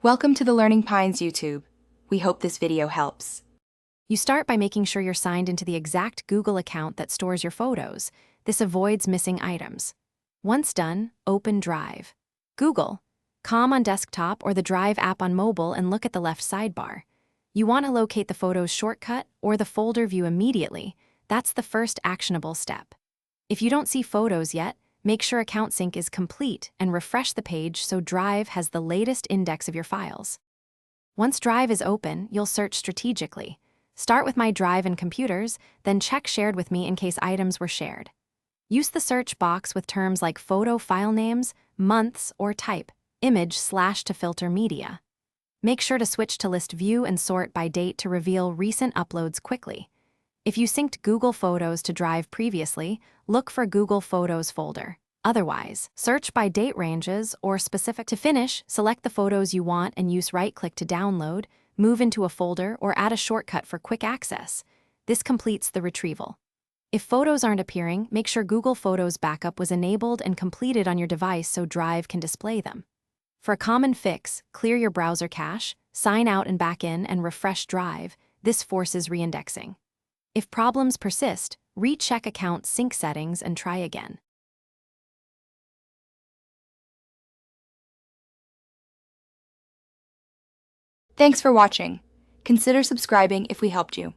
Welcome to the Learning Pines YouTube. We hope this video helps. You start by making sure you're signed into the exact Google account that stores your photos. This avoids missing items. Once done, open Drive. Google, Com on desktop or the Drive app on mobile and look at the left sidebar. You want to locate the photos shortcut or the folder view immediately. That's the first actionable step. If you don't see photos yet, make sure account sync is complete and refresh the page so Drive has the latest index of your files. Once Drive is open, you'll search strategically. Start with My Drive and Computers, then check Shared with Me in case items were shared. Use the search box with terms like photo file names, months, or type image / to filter media. Make sure to switch to List View and sort by date to reveal recent uploads quickly. If you synced Google Photos to Drive previously, look for Google Photos folder. Otherwise, search by date ranges or specific. To finish, select the photos you want and use right-click to download, move into a folder, or add a shortcut for quick access. This completes the retrieval. If photos aren't appearing, make sure Google Photos Backup was enabled and completed on your device so Drive can display them. For a common fix, clear your browser cache, sign out and back in, and refresh Drive. This forces reindexing. If problems persist, recheck account sync settings and try again. Thanks for watching. Consider subscribing if we helped you.